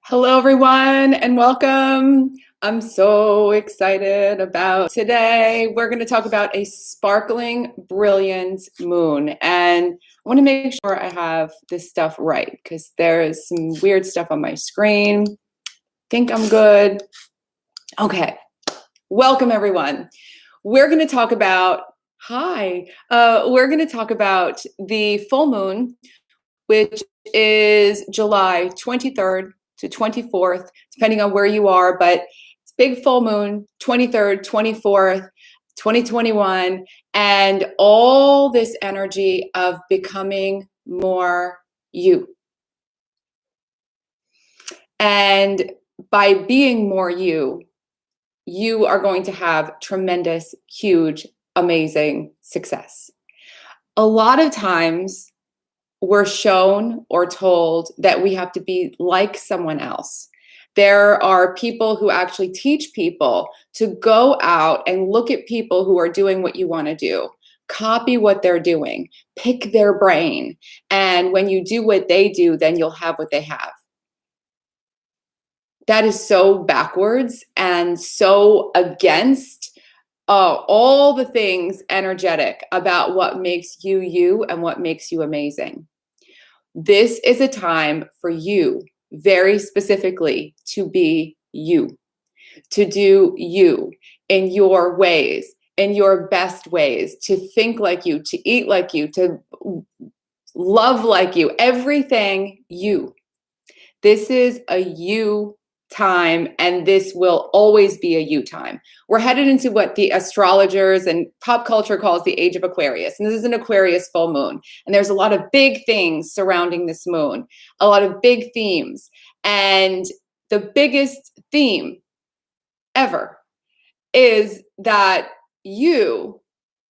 Hello, everyone, and welcome. I'm so excited about today. We're going to talk about a sparkling, brilliant moon. And I want to make sure I have this stuff right because there's some weird stuff on my screen. Think I'm good. Okay. Welcome, everyone. We're going to talk about, we're going to talk about the full moon, which is July 23rd to 24th, depending on where you are, but it's big full moon, 23rd, 24th, 2021, and all this energy of becoming more you. And by being more you, you are going to have tremendous, huge, amazing success. A lot of times, we're shown or told that we have to be like someone else. There are people who actually teach people to go out and look at people who are doing what you want to do, copy what they're doing, pick their brain. And when you do what they do, then you'll have what they have. That is so backwards and so against all the things energetic about what makes you you and what makes you amazing. This is a time for you, very specifically, to be you, to do you in your ways, in your best ways, to think like you, to eat like you, to love like you, everything you. This is a you time, and this will always be a you time. We're headed into what the astrologers and pop culture calls the age of Aquarius. And this is an Aquarius full moon. And there's a lot of big things surrounding this moon, a lot of big themes. And the biggest theme ever is that you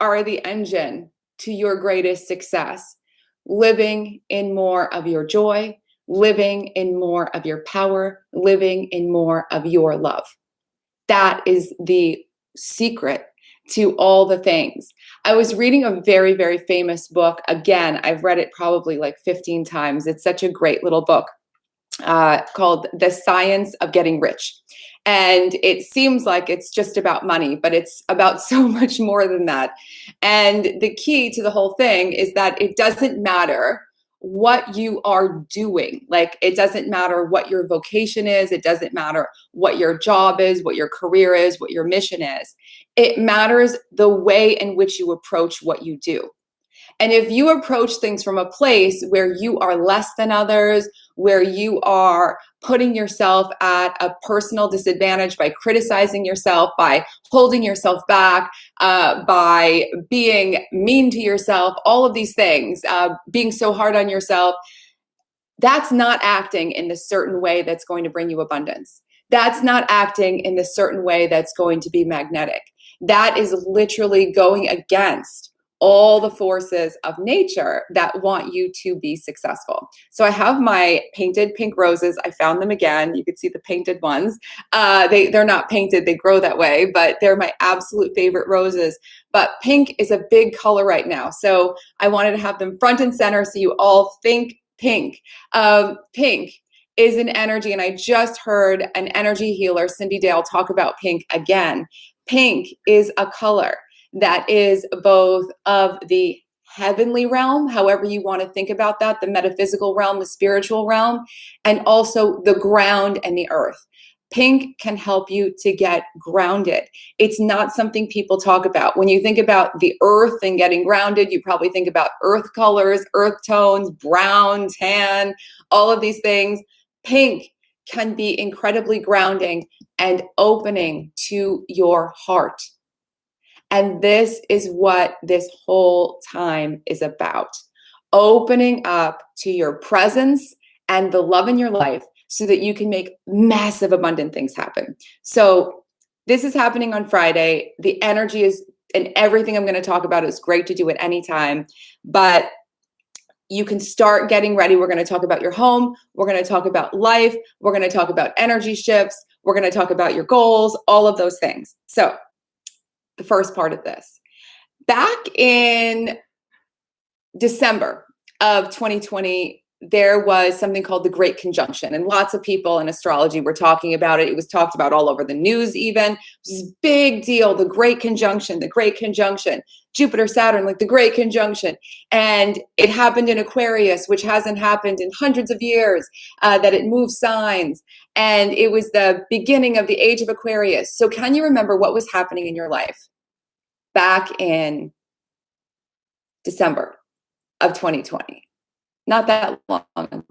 are the engine to your greatest success, living in more of your joy, living in more of your power, living in more of your love. That is the secret to all the things. I was reading a very, very famous book. Again, I've read it probably like 15 times. It's such a great little book called The Science of Getting Rich. And it seems like it's just about money, but it's about so much more than that. And the key to the whole thing is that it doesn't matter what you are doing. Like, it doesn't matter what your vocation is. It doesn't matter what your job is, what your career is, what your mission is. It matters the way in which you approach what you do. And if you approach things from a place where you are less than others, where you are putting yourself at a personal disadvantage by criticizing yourself, by holding yourself back, by being mean to yourself, all of these things, being so hard on yourself, that's not acting in the certain way that's going to bring you abundance. That's not acting in the certain way that's going to be magnetic. That is literally going against all the forces of nature that want you to be successful. So I have my painted pink roses. I found them again. You can see the painted ones. They're not painted, they grow that way, but they're my absolute favorite roses. But pink is a big color right now. So I wanted to have them front and center so you all think pink. Pink is an energy, and I just heard an energy healer, Cindy Dale, talk about pink again. Pink is a color that is both of the heavenly realm, however you want to think about that, the metaphysical realm, the spiritual realm, and also the ground and the earth. Pink can help you to get grounded. It's not something people talk about. When you think about the earth and getting grounded, you probably think about earth colors, earth tones, brown, tan, all of these things. Pink can be incredibly grounding and opening to your heart. And this is what this whole time is about. Opening up to your presence and the love in your life so that you can make massive, abundant things happen. So this is happening on Friday. The energy is, and everything I'm going to talk about is great to do at any time. But you can start getting ready. We're going to talk about your home. We're going to talk about life. We're going to talk about energy shifts. We're going to talk about your goals, all of those things. So the first part of this. Back in December of 2020, there was something called the Great Conjunction, and lots of people in astrology were talking about it. It was talked about all over the news even. It was this big deal, the Great Conjunction, the Great Conjunction, Jupiter, Saturn, like the Great Conjunction. And it happened in Aquarius, which hasn't happened in hundreds of years, that it moves signs. And it was the beginning of the age of Aquarius. So can you remember what was happening in your life back in December of 2020? Not that long ago.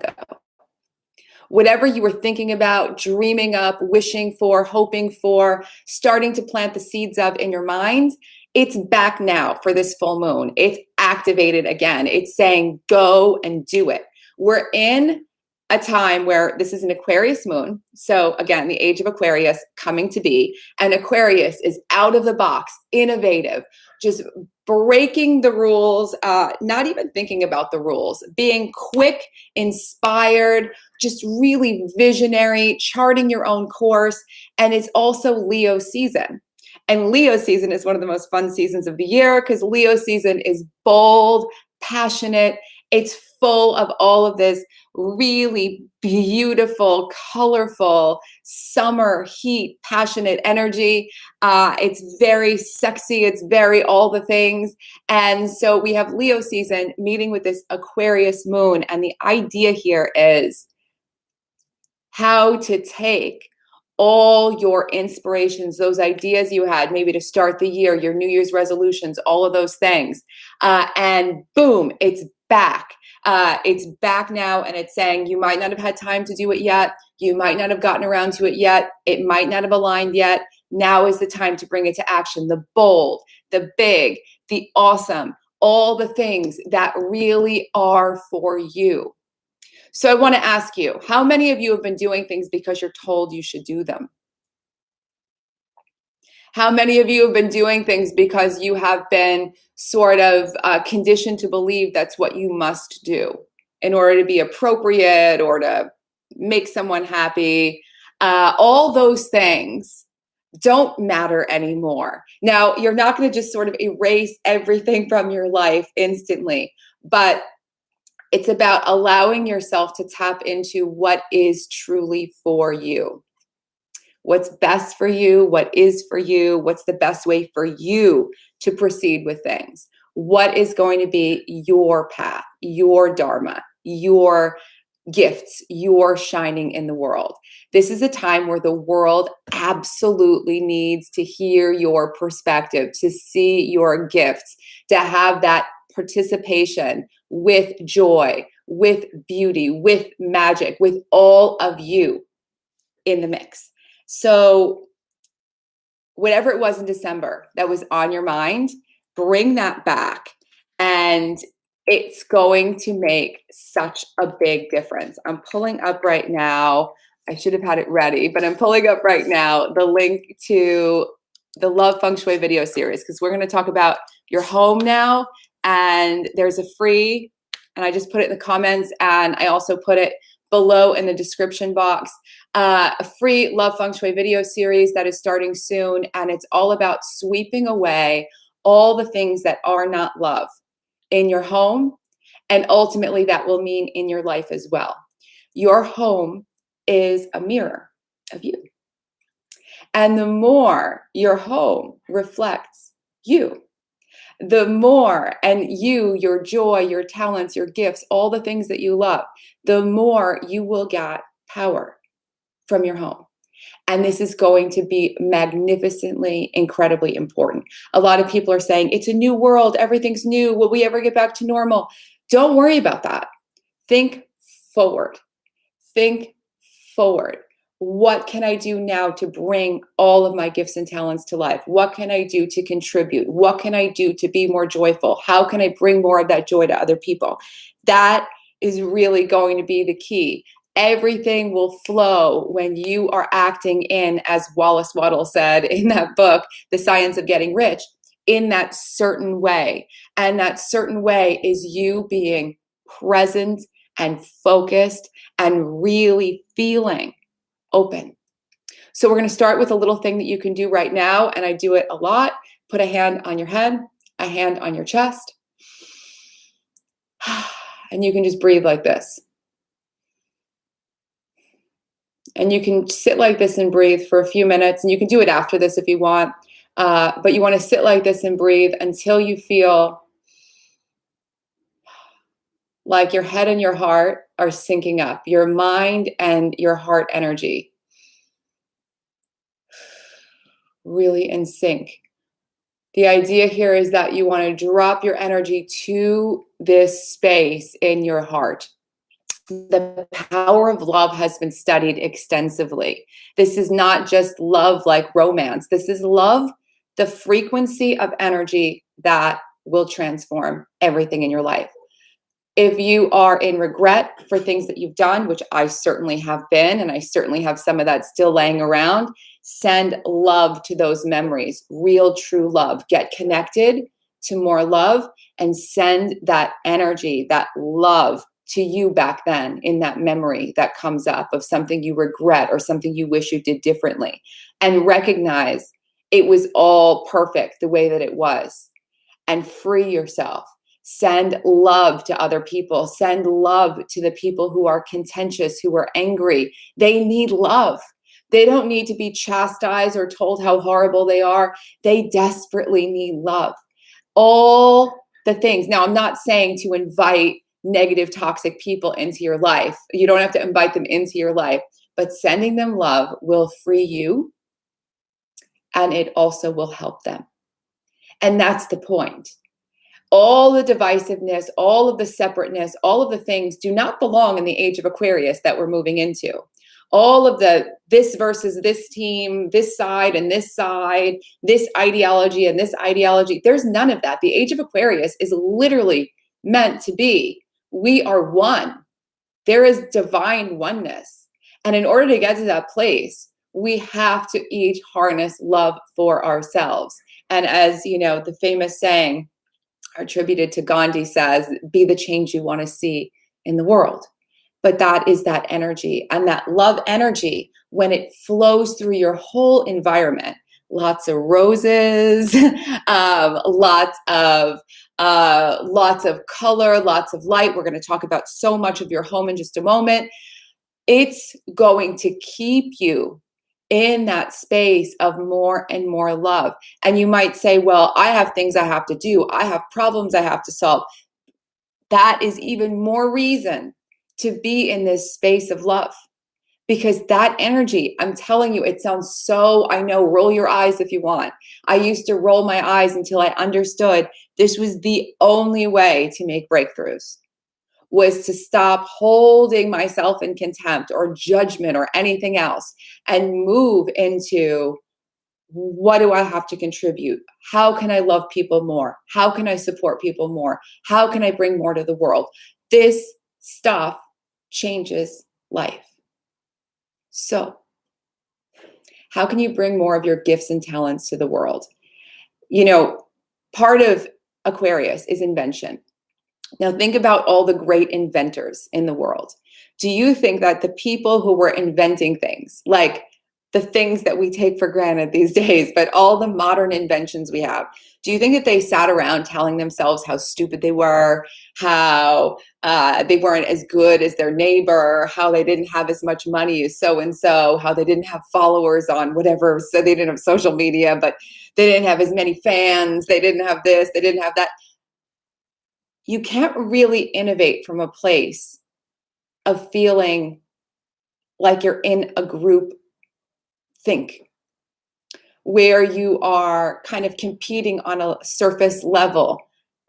Whatever you were thinking about, dreaming up, wishing for, hoping for, starting to plant the seeds of in your mind, it's back now for this full moon. It's activated again. It's saying, go and do it. We're in a time where this is an Aquarius moon. So again, the age of Aquarius coming to be. And Aquarius is out of the box, innovative, just breaking the rules, not even thinking about the rules, being quick, inspired, just really visionary, charting your own course. And it's also Leo season. And Leo season is one of the most fun seasons of the year because Leo season is bold, passionate. It's full of all of this really beautiful, colorful, summer heat, passionate energy. It's very sexy. It's very all the things. And so we have Leo season meeting with this Aquarius moon. And the idea here is how to take all your inspirations, those ideas you had maybe to start the year, your New Year's resolutions, all of those things, and boom, it's back. It's back now, and it's saying you might not have had time to do it yet. You might not have gotten around to it yet. It might not have aligned yet. Now is the time to bring it to action. The bold, the big, the awesome, all the things that really are for you. So I want to ask you, how many of you have been doing things because you're told you should do them? How many of you have been doing things because you have been sort of conditioned to believe that's what you must do in order to be appropriate or to make someone happy? All those things don't matter anymore. Now, you're not going to just sort of erase everything from your life instantly, but it's about allowing yourself to tap into what is truly for you. What's best for you, what is for you, what's the best way for you to proceed with things. What is going to be your path, your dharma, your gifts, your shining in the world. This is a time where the world absolutely needs to hear your perspective, to see your gifts, to have that participation with joy, with beauty, with magic, with all of you in the mix. So whatever it was in December that was on your mind, bring that back, and it's going to make such a big difference. I'm pulling up right now. I should have had it ready, but I'm pulling up right now the link to the Love Feng Shui video series, because we're going to talk about your home now. And there's a free, and I just put it in the comments, and I also put it below in the description box, a free Love Feng Shui video series that is starting soon. And it's all about sweeping away all the things that are not love in your home. And ultimately that will mean in your life as well. Your home is a mirror of you. And the more your home reflects you, the more, and you, your joy, your talents, your gifts, all the things that you love, the more you will get power from your home. And this is going to be magnificently, incredibly important. A lot of people are saying, it's a new world, everything's new, will we ever get back to normal? Don't worry about that. Think forward. Think forward. What can I do now to bring all of my gifts and talents to life? What can I do to contribute? What can I do to be more joyful? How can I bring more of that joy to other people? That is really going to be the key. Everything will flow when you are acting in, as Wallace Waddell said in that book, The Science of Getting Rich, in that certain way. And that certain way is you being present and focused and really feeling open. So we're going to start with a little thing that you can do right now, and I do it a lot. Put a hand on your head, a hand on your chest, and you can just breathe like this. And you can sit like this and breathe for a few minutes, and you can do it after this if you want. But you want to sit like this and breathe until you feel like your head and your heart are syncing up, your mind and your heart energy really in sync. The idea here is that you want to drop your energy to this space in your heart. The power of love has been studied extensively. This is not just love like romance. This is love, the frequency of energy that will transform everything in your life. If you are in regret for things that you've done, which I certainly have been, and I certainly have some of that still laying around, send love to those memories, real, true love. Get connected to more love and send that energy, that love to you back then in that memory that comes up of something you regret or something you wish you did differently. And recognize it was all perfect the way that it was. And free yourself. Send love to other people. Send love to the people who are contentious, who are angry. They need love. They don't need to be chastised or told how horrible they are. They desperately need love. All the things. Now, I'm not saying to invite negative, toxic people into your life. You don't have to invite them into your life, but sending them love will free you, and it also will help them. And that's the point. All the divisiveness, all of the separateness, all of the things do not belong in the age of Aquarius that we're moving into. All of the this versus this team, this side and this side, this ideology and this ideology, there's none of that. The age of Aquarius is literally meant to be, we are one. There is divine oneness. And in order to get to that place, we have to each harness love for ourselves. And as you know, the famous saying attributed to Gandhi says, be the change you want to see in the world. But that is that energy, and that love energy, when it flows through your whole environment, lots of roses, lots of color, lots of light. We're going to talk about so much of your home in just a moment. It's going to keep you in that space of more and more love. And you might say, well, I have things I have to do. I have problems I have to solve. That is even more reason to be in this space of love. Because that energy, I'm telling you, it sounds so, I know, roll your eyes if you want. I used to roll my eyes until I understood this was the only way to make breakthroughs. Was to stop holding myself in contempt or judgment or anything else and move into, what do I have to contribute? How can I love people more? How can I support people more? How can I bring more to the world? This stuff changes life. So, how can you bring more of your gifts and talents to the world? You know, part of Aquarius is invention. Now think about all the great inventors in the world. Do you think that the people who were inventing things, like the things that we take for granted these days, but all the modern inventions we have, do you think that they sat around telling themselves how stupid they were, how they weren't as good as their neighbor, how they didn't have as much money as so-and-so, how they didn't have followers on whatever, so they didn't have social media, but they didn't have as many fans, they didn't have this, they didn't have that? You can't really innovate from a place of feeling like you're in a group think, where you are kind of competing on a surface level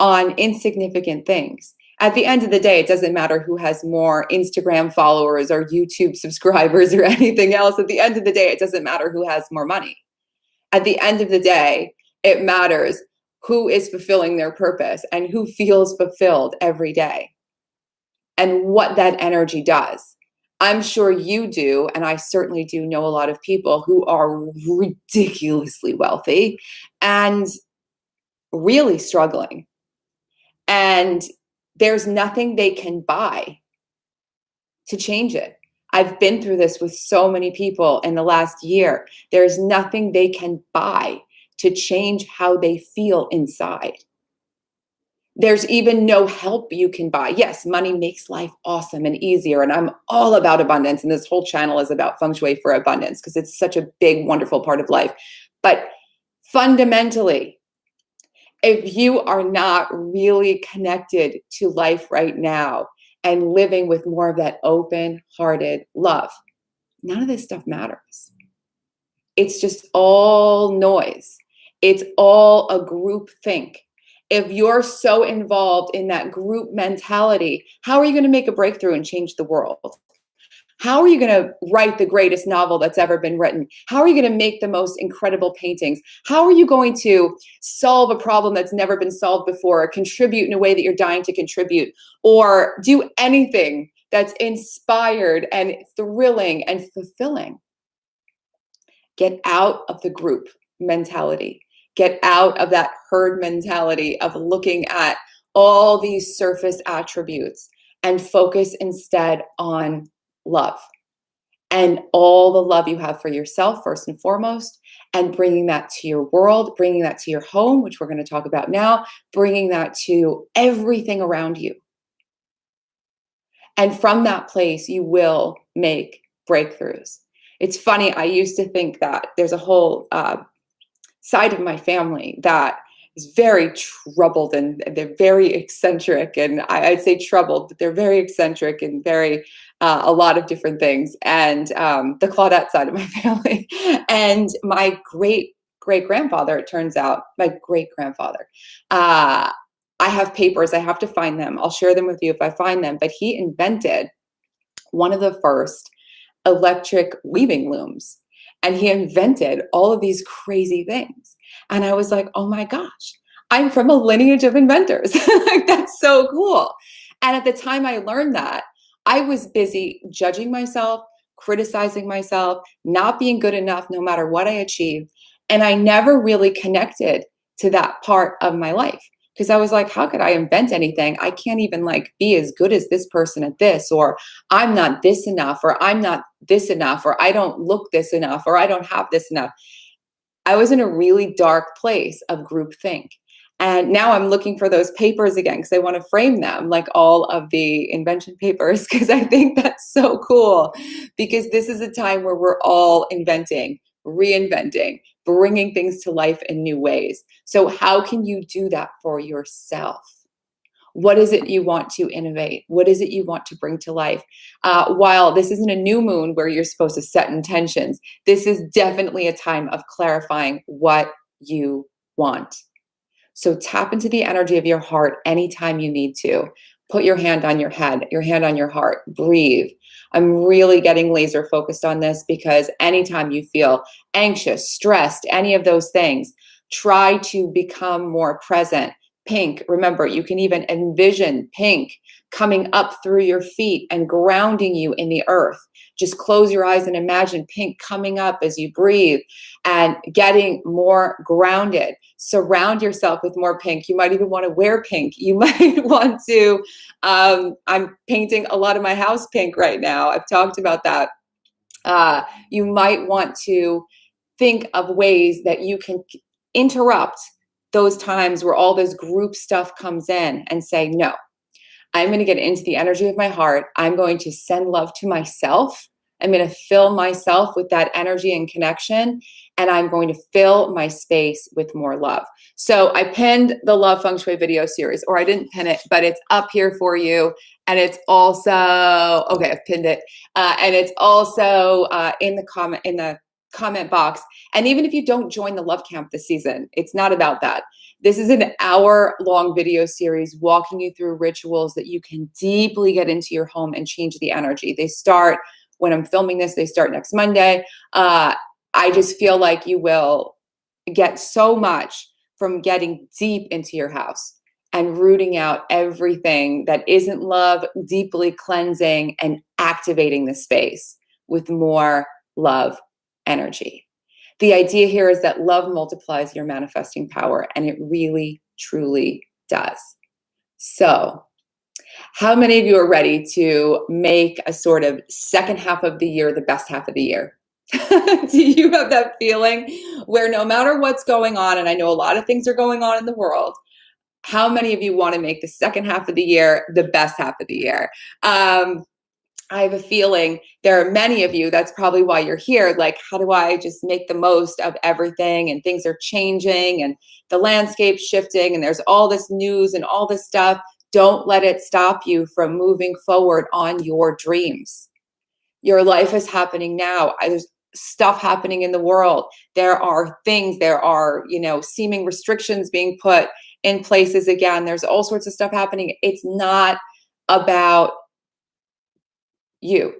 on insignificant things. At the end of the day, it doesn't matter who has more Instagram followers or YouTube subscribers or anything else. At the end of the day, it doesn't matter who has more money. At the end of the day, it matters who is fulfilling their purpose and who feels fulfilled every day and what that energy does. I'm sure you do, and I certainly do know a lot of people who are ridiculously wealthy and really struggling. And there's nothing they can buy to change it. I've been through this with so many people in the last year. There's nothing they can buy to change how they feel inside. There's even no help you can buy. Yes, money makes life awesome and easier. And I'm all about abundance. And this whole channel is about Feng Shui for abundance because it's such a big, wonderful part of life. But fundamentally, if you are not really connected to life right now and living with more of that open-hearted love, none of this stuff matters. It's just all noise. It's all a group think. If you're so involved in that group mentality, how are you going to make a breakthrough and change the world? How are you going to write the greatest novel that's ever been written? How are you going to make the most incredible paintings? How are you going to solve a problem that's never been solved before, or contribute in a way that you're dying to contribute, or do anything that's inspired and thrilling and fulfilling? Get out of the group mentality. Get out of that herd mentality of looking at all these surface attributes and focus instead on love and all the love you have for yourself, first and foremost, and bringing that to your world, bringing that to your home, which we're going to talk about now, bringing that to everything around you. And from that place, you will make breakthroughs. It's funny, I used to think that there's a whole side of my family that is very troubled, and they're very eccentric, and I'd say troubled, but they're very eccentric and very a lot of different things. And the Claudat side of my family, and my great grandfather, it turns out, my great grandfather. I have papers, I have to find them. I'll share them with you if I find them. But he invented one of the first electric weaving looms. And he invented all of these crazy things. And I was like, oh my gosh, I'm from a lineage of inventors. Like, that's so cool. And at the time I learned that, I was busy judging myself, criticizing myself, not being good enough no matter what I achieved. And I never really connected to that part of my life. Because I was like, how could I invent anything? I can't even like be as good as this person at this, or I'm not this enough, or I'm not this enough, or I don't look this enough, or I don't have this enough. I was in a really dark place of groupthink. And now I'm looking for those papers again because I want to frame them like all of the invention papers, because I think that's so cool. Because this is a time where we're all inventing, reinventing, bringing things to life in new ways. So how can you do that for yourself? What is it you want to innovate? What is it you want to bring to life? While this isn't a new moon where you're supposed to set intentions, this is definitely a time of clarifying what you want. So tap into the energy of your heart anytime you need to. Put your hand on your head, your hand on your heart, breathe. I'm really getting laser focused on this because anytime you feel anxious, stressed, any of those things, try to become more present. Pink, remember, you can even envision pink coming up through your feet and grounding you in the earth. Just close your eyes and imagine pink coming up as you breathe and getting more grounded. Surround yourself with more pink. You might even want to wear pink. You might want to, I'm painting a lot of my house pink right now. I've talked about that. You might want to think of ways that you can interrupt those times where all this group stuff comes in and say, no, I'm going to get into the energy of my heart. I'm going to send love to myself. I'm going to fill myself with that energy and connection, and I'm going to fill my space with more love. So I pinned the Love Feng Shui video series, or I didn't pin it, but it's up here for you. And it's also, okay, I've pinned it. And it's also in the comment box. And even if you don't join the Love Camp this season, it's not about that. This is an hour-long video series walking you through rituals that you can deeply get into your home and change the energy. They start when I'm filming this, they start next Monday. I just feel like you will get so much from getting deep into your house and rooting out everything that isn't love, deeply cleansing and activating the space with more love energy. The idea here is that love multiplies your manifesting power, and it really, truly does. So, how many of you are ready to make a sort of second half of the year the best half of the year? Do you have that feeling where no matter what's going on, and I know a lot of things are going on in the world, How many of you want to make the second half of the year the best half of the year? I have a feeling there are many of you, that's probably why you're here. Like, how do I just make the most of everything? And things are changing and the landscape's shifting and there's all this news and all this stuff. Don't let it stop you from moving forward on your dreams. Your life is happening now. There's stuff happening in the world. There are things, there are, seeming restrictions being put in places again. There's all sorts of stuff happening. It's not about you.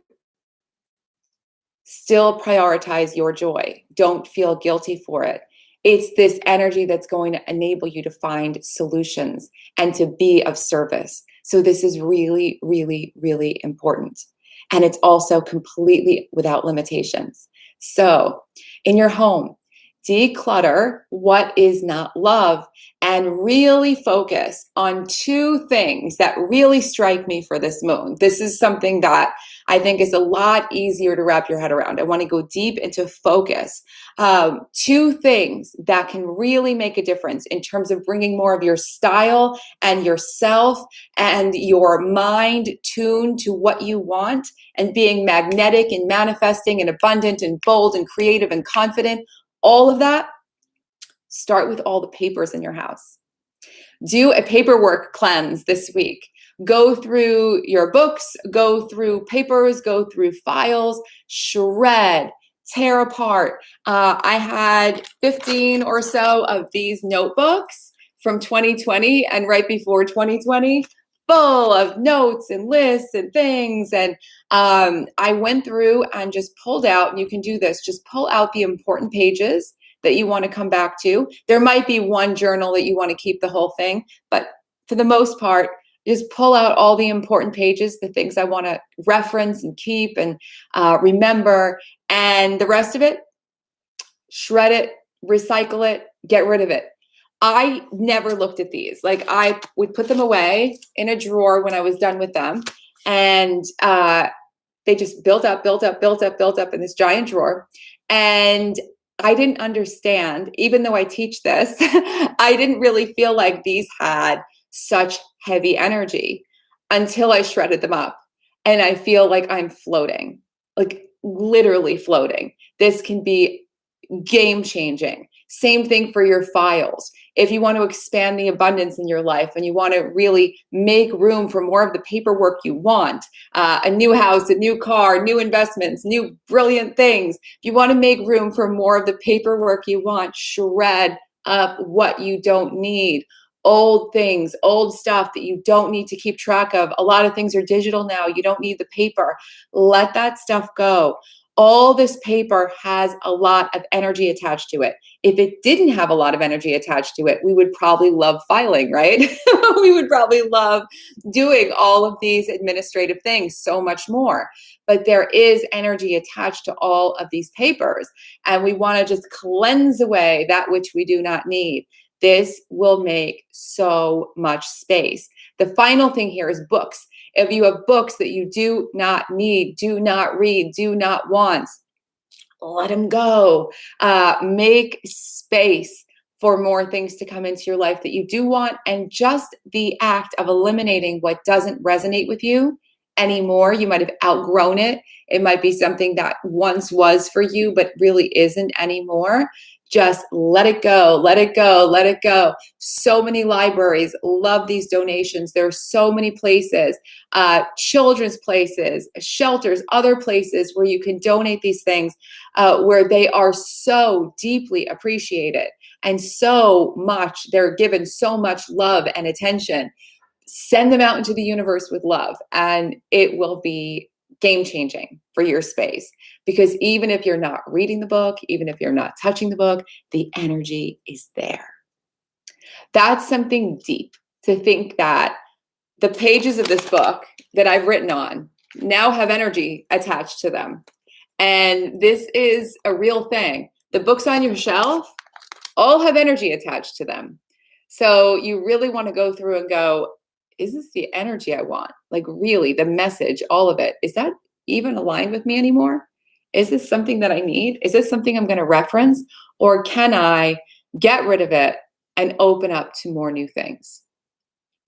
Still prioritize your joy. Don't feel guilty for it. It's this energy that's going to enable you to find solutions and to be of service. So this is really, really, really important. And it's also completely without limitations. So in your home, declutter what is not love and really focus on two things that really strike me for this moon. This is something that I think is a lot easier to wrap your head around. I want to go deep into focus. Two things that can really make a difference in terms of bringing more of your style and yourself and your mind tuned to what you want and being magnetic and manifesting and abundant and bold and creative and confident. All of that, start with all the papers in your house. Do a paperwork cleanse this week. Go through your books, go through papers, go through files, shred, tear apart. I had 15 or so of these notebooks from 2020 and right before 2020, full of notes and lists and things. And I went through and just pulled out, and you can do this, just pull out the important pages that you want to come back to. There might be one journal that you want to keep the whole thing, but for the most part, just pull out all the important pages, the things I want to reference and keep and remember, and the rest of it, shred it, recycle it, get rid of it. I never looked at these. Like, I would put them away in a drawer when I was done with them, and they just built up in this giant drawer. And I didn't understand, even though I teach this, I didn't really feel like these had such heavy energy until I shredded them up. And I feel like I'm floating, like literally floating. This can be game changing. Same thing for your files. If you want to expand the abundance in your life and you want to really make room for more of the paperwork you want, a new house, a new car, new investments, new brilliant things, if you want to make room for more of the paperwork you want, shred up what you don't need. Old things, old stuff that you don't need to keep track of. A lot of things are digital now. You don't need the paper. Let that stuff go. All this paper has a lot of energy attached to it. If it didn't have a lot of energy attached to it, we would probably love filing, right? We would probably love doing all of these administrative things so much more. But there is energy attached to all of these papers, and we want to just cleanse away that which we do not need. This will make so much space. The final thing here is books. If you have books that you do not need, do not read, do not want, let them go. Make space for more things to come into your life that you do want. And just the act of eliminating what doesn't resonate with you anymore. You might have outgrown it. It might be something that once was for you, but really isn't anymore. Just let it go, let it go, let it go. So many libraries love these donations. There are so many places, children's places, shelters, other places where you can donate these things, where they are so deeply appreciated and so much, they're given so much love and attention. Send them out into the universe with love, and it will be game changing for your space. Because even if you're not reading the book, even if you're not touching the book, the energy is there. That's something deep to think that the pages of this book that I've written on now have energy attached to them. And this is a real thing. The books on your shelf all have energy attached to them. So you really want to go through and go, is this the energy I want? Like, really, the message, all of it, is that even aligned with me anymore? Is this something that I need? Is this something I'm going to reference? Or can I get rid of it and open up to more new things?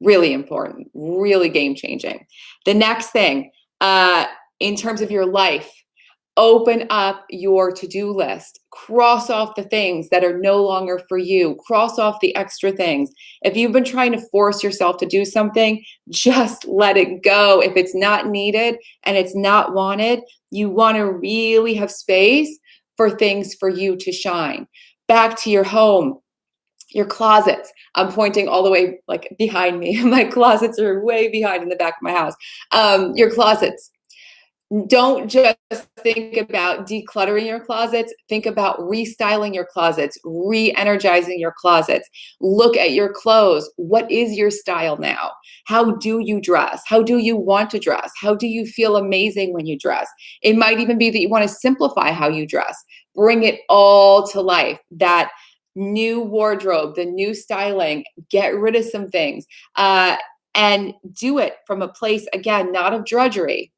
Really important, really game changing. The next thing, in terms of your life, open up your to-do list. Cross off the things that are no longer for you. Cross off the extra things. If you've been trying to force yourself to do something, just let it go. If it's not needed and it's not wanted, you want to really have space for things for you to shine. Back to your home, your closets. I'm pointing all the way like behind me. My closets are way behind in the back of my house. Your closets. Don't just think about decluttering your closets. Think about restyling your closets, re-energizing your closets. Look at your clothes. What is your style now? How do you dress? How do you want to dress? How do you feel amazing when you dress? It might even be that you want to simplify how you dress. Bring it all to life. That new wardrobe, the new styling, get rid of some things, and do it from a place, again, not of drudgery,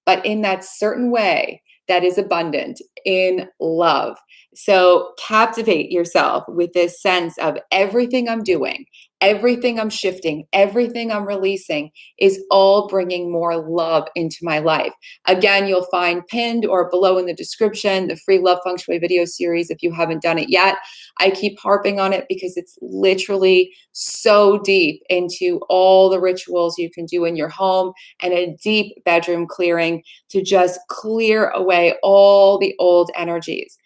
but in that certain way that is abundant in love. So captivate yourself with this sense of everything I'm doing, everything I'm shifting, everything I'm releasing is all bringing more love into my life. Again, you'll find pinned or below in the description the free Love Feng Shui video series if you haven't done it yet. I keep harping on it because it's literally so deep into all the rituals you can do in your home and a deep bedroom clearing to just clear away all the old energies.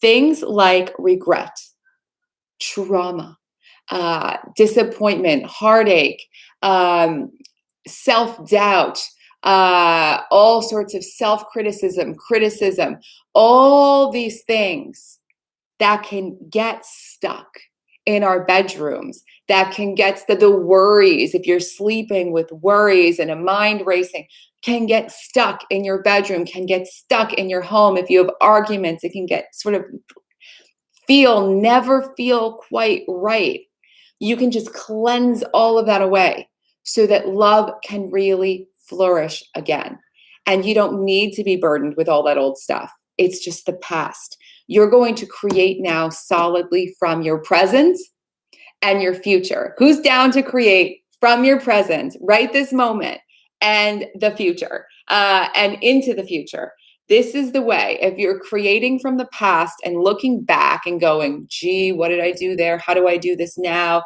Things like regret, trauma, disappointment, heartache, self-doubt, all sorts of self-criticism, criticism, all these things that can get stuck in our bedrooms, that can get the worries, if you're sleeping with worries and a mind racing, can get stuck in your bedroom, can get stuck in your home. If you have arguments, it can get sort of never feel quite right. You can just cleanse all of that away so that love can really flourish again. And you don't need to be burdened with all that old stuff. It's just the past. You're going to create now solidly from your present and your future. Who's down to create from your present, right this moment, and the future, and into the future? This is the way. If you're creating from the past and looking back and going, gee, what did I do there? How do I do this now?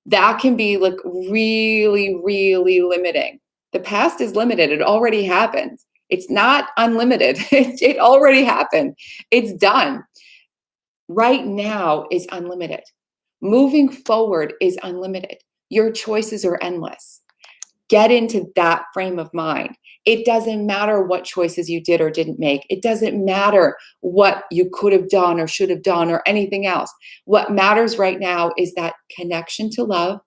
That can be like really, really limiting. The past is limited. It already happened. It's not unlimited. It already happened. It's done. Right now is unlimited. Moving forward is unlimited. Your choices are endless. Get into that frame of mind. It doesn't matter what choices you did or didn't make. It doesn't matter what you could have done or should have done or anything else. What matters right now is that connection to love,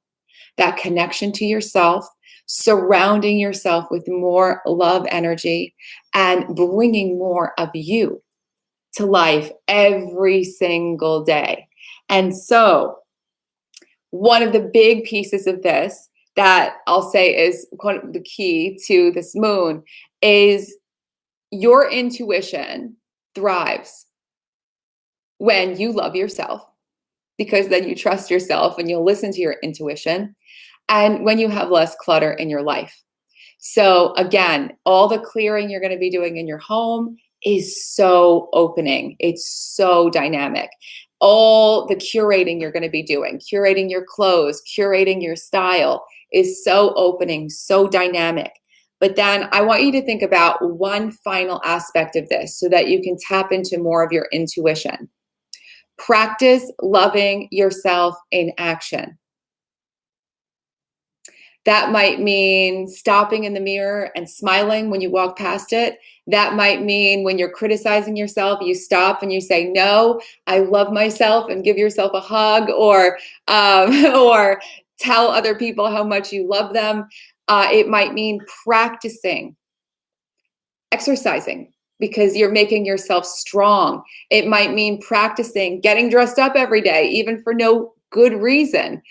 that connection to yourself, surrounding yourself with more love energy and bringing more of you to life every single day. And so one of the big pieces of this that I'll say is one of the key to this moon is your intuition thrives when you love yourself, because then you trust yourself and you'll listen to your intuition, and when you have less clutter in your life. So again, all the clearing you're going to be doing in your home is so opening. It's so dynamic. All the curating you're going to be doing, curating your clothes, curating your style is so opening, so dynamic. But then I want you to think about one final aspect of this so that you can tap into more of your intuition. Practice loving yourself in action. That might mean stopping in the mirror and smiling when you walk past it. That might mean when you're criticizing yourself, you stop and you say, no, I love myself, and give yourself a hug, or or tell other people how much you love them. It might mean practicing exercising because you're making yourself strong. It might mean practicing getting dressed up every day, even for no good reason,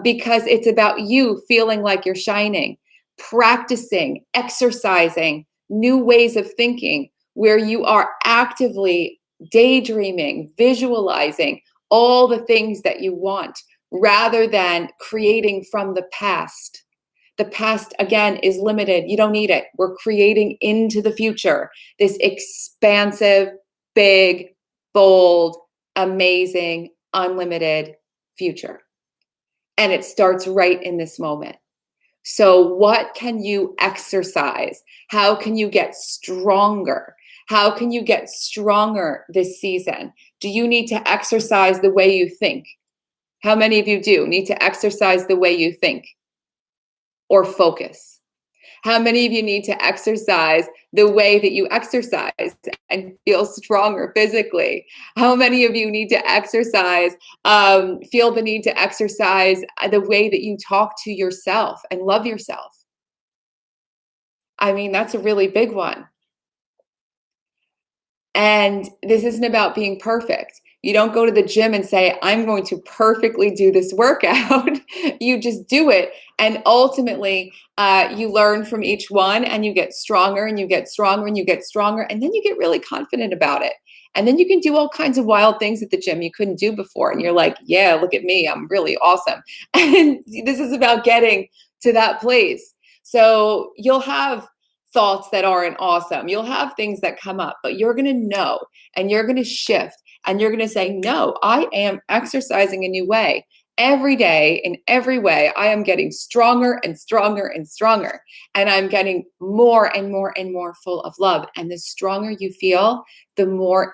because it's about you feeling like you're shining. Practicing, exercising, new ways of thinking where you are actively daydreaming, visualizing all the things that you want, rather than creating from the past. The past, again, is limited. You don't need it. We're creating into the future, this expansive, big, bold, amazing, unlimited future. And it starts right in this moment. So, what can you exercise? How can you get stronger? How can you get stronger this season? Do you need to exercise the way you think? How many of you do need to exercise the way you think or focus? How many of you need to exercise the way that you exercise and feel stronger physically? How many of you need to exercise, feel the need to exercise the way that you talk to yourself and love yourself? I mean, that's a really big one. And this isn't about being perfect. You don't go to the gym and say, I'm going to perfectly do this workout. You just do it. And ultimately, you learn from each one and you get stronger and you get stronger and you get stronger. And then you get really confident about it. And then you can do all kinds of wild things at the gym you couldn't do before. And you're like, yeah, look at me. I'm really awesome. And this is about getting to that place. So you'll have thoughts that aren't awesome. You'll have things that come up, but you're going to know and you're going to shift and you're going to say, no, I am exercising a new way. Every day, in every way, I am getting stronger and stronger and stronger. And I'm getting more and more and more full of love. And the stronger you feel, the more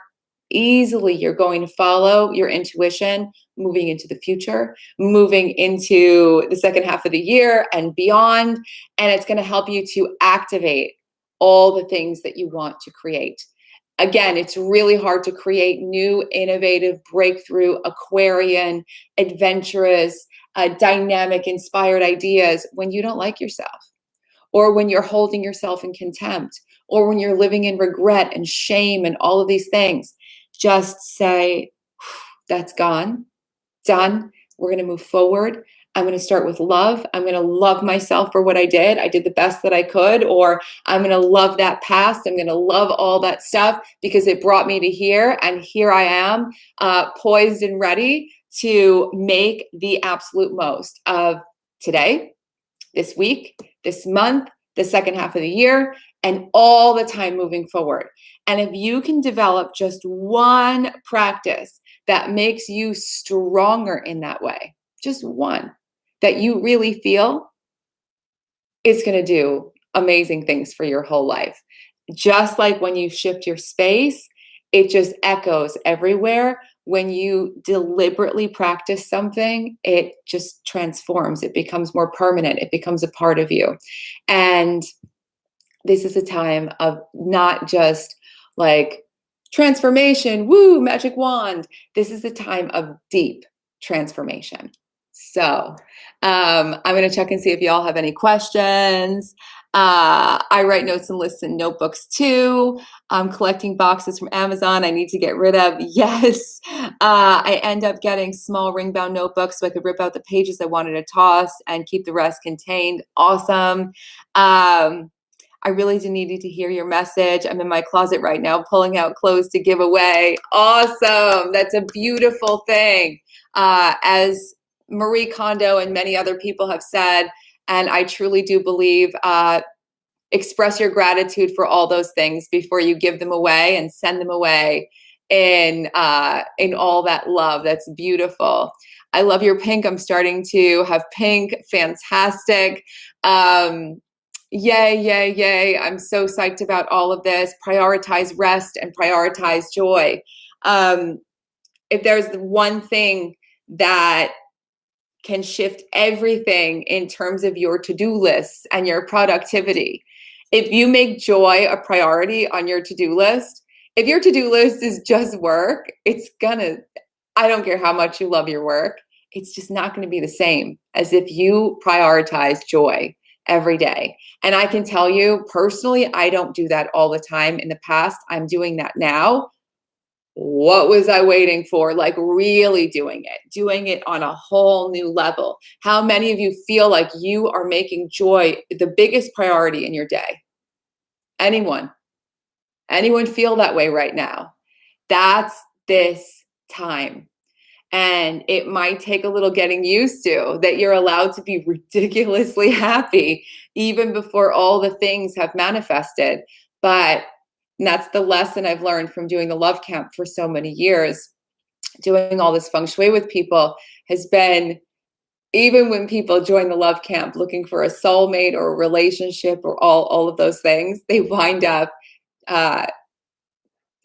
easily you're going to follow your intuition moving into the future, moving into the second half of the year and beyond. And it's going to help you to activate all the things that you want to create. Again, it's really hard to create new, innovative, breakthrough, Aquarian, adventurous, dynamic, inspired ideas when you don't like yourself, or when you're holding yourself in contempt, or when you're living in regret and shame and all of these things. Just say, that's gone, done. We're going to move forward. I'm going to start with love. I'm going to love myself for what I did. I did the best that I could, or I'm going to love that past. I'm going to love all that stuff because it brought me to here. And here I am, poised and ready to make the absolute most of today, this week, this month, the second half of the year, and all the time moving forward. And if you can develop just one practice that makes you stronger in that way, just one that you really feel, is going to do amazing things for your whole life. Just like when you shift your space, it just echoes everywhere. When you deliberately practice something, it just transforms. It becomes more permanent. It becomes a part of you. And this is a time of not just like transformation, woo, magic wand. This is a time of deep transformation. So I'm going to check and see if y'all have any questions. I write notes and lists in notebooks too. I'm collecting boxes from Amazon I need to get rid of. Yes. I end up getting small ring bound notebooks so I could rip out the pages I wanted to toss and keep the rest contained. Awesome. I really do need to hear your message. I'm in my closet right now pulling out clothes to give away. Awesome. That's a beautiful thing. As Marie Kondo and many other people have said, and I truly do believe, express your gratitude for all those things before you give them away and send them away in all that love. That's beautiful. I love your pink. I'm starting to have pink. Fantastic. Yay, yay, yay. I'm so psyched about all of this. Prioritize rest and prioritize joy. If there's one thing that can shift everything in terms of your to-do lists and your productivity, if you make joy a priority on your to-do list, if your to-do list is just work, I don't care how much you love your work, it's just not going to be the same as if you prioritize joy every day. And I can tell you personally, I don't do that all the time. In the past, I'm doing that now. What was I waiting for? Like really doing it on a whole new level. How many of you feel like you are making joy the biggest priority in your day? Anyone feel that way right now? That's this time. And it might take a little getting used to that you're allowed to be ridiculously happy even before all the things have manifested. But that's the lesson I've learned from doing the love camp for so many years. Doing all this feng shui with people has been, even when people join the love camp looking for a soulmate or a relationship or all of those things, they wind up uh,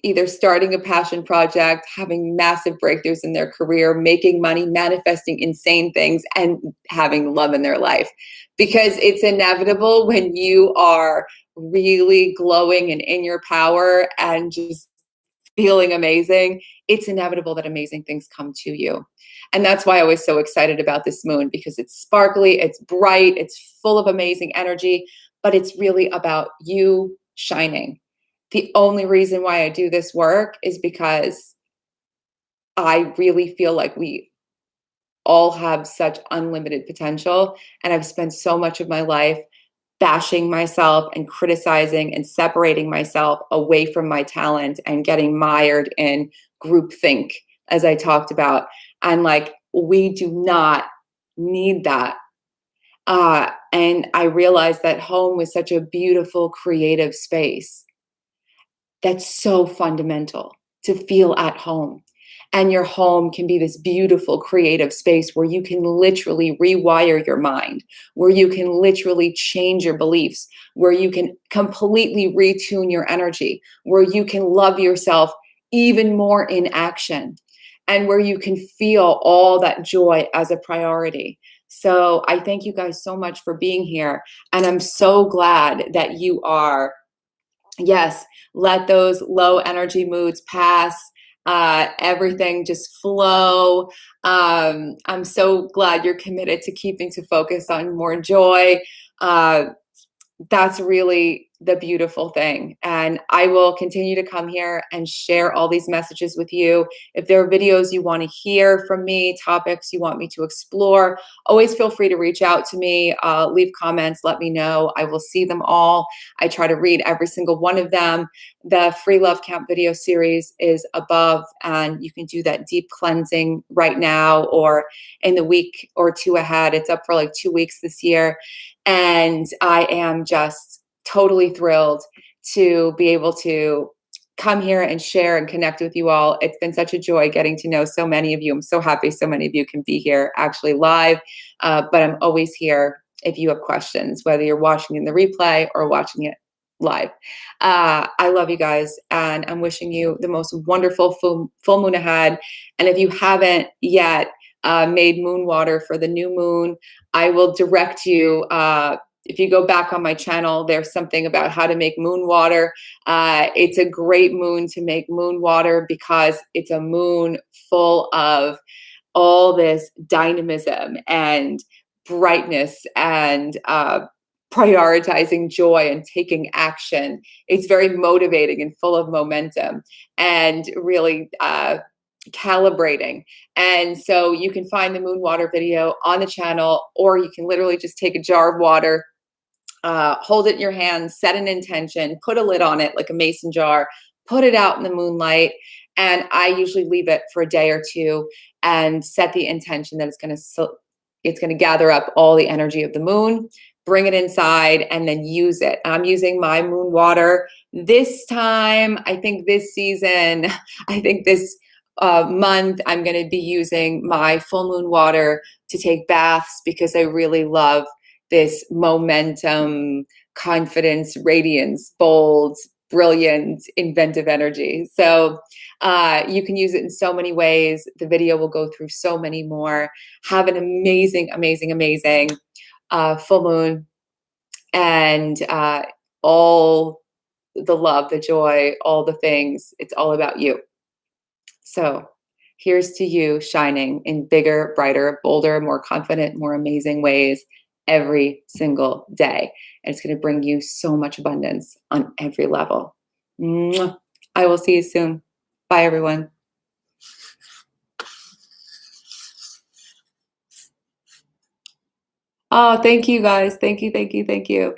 either starting a passion project, having massive breakthroughs in their career, making money, manifesting insane things, and having love in their life. Because it's inevitable when you are really glowing and in your power and just feeling amazing, it's inevitable that amazing things come to you. And that's why I was so excited about this moon, because it's sparkly, it's bright, it's full of amazing energy, but it's really about you shining. The only reason why I do this work is because I really feel like we all have such unlimited potential. And I've spent so much of my life bashing myself and criticizing and separating myself away from my talent and getting mired in groupthink, as I talked about. And like, we do not need that. And I realized that home was such a beautiful, creative space that's so fundamental to feel at home. And your home can be this beautiful creative space where you can literally rewire your mind, where you can literally change your beliefs, where you can completely retune your energy, where you can love yourself even more in action, and where you can feel all that joy as a priority. So I thank you guys so much for being here. And I'm so glad that you are, yes, let those low energy moods pass. Everything just flow. I'm so glad you're committed to keeping to focus on more joy. Uh, that's really the beautiful thing. And I will continue to come here and share all these messages with you. If there are videos you want to hear from me, topics you want me to explore, always feel free to reach out to me, leave comments, let me know. I will see them all. I try to read every single one of them. The free Love Camp video series is above, and you can do that deep cleansing right now or in the week or two ahead. It's up for like 2 weeks this year. And I am just totally thrilled to be able to come here and share and connect with you all. It's been such a joy getting to know so many of you. I'm so happy so many of you can be here actually live, but I'm always here if you have questions, whether you're watching in the replay or watching it live. I love you guys, and I'm wishing you the most wonderful full moon ahead. And if you haven't yet made moon water for the new moon, I will direct you. If you go back on my channel, there's something about how to make moon water. It's a great moon to make moon water because it's a moon full of all this dynamism and brightness and prioritizing joy and taking action. It's very motivating and full of momentum and really calibrating. And so you can find the moon water video on the channel, or you can literally just take a jar of water, hold it in your hand, set an intention, put a lid on it like a mason jar, put it out in the moonlight. And I usually leave it for a day or two and set the intention that it's going to gather up all the energy of the moon, bring it inside, and then use it. I'm using my moon water this time. I think this season, I think this month, I'm going to be using my full moon water to take baths because I really love this momentum, confidence, radiance, bold, brilliant, inventive energy. So you can use it in so many ways. The video will go through so many more. Have an amazing, amazing, amazing full moon, and all the love, the joy, all the things. It's all about you. So here's to you shining in bigger, brighter, bolder, more confident, more amazing ways every single day. And it's going to bring you so much abundance on every level. Mwah. I will see you soon. Bye, everyone. Oh, thank you guys. Thank you, thank you, thank you.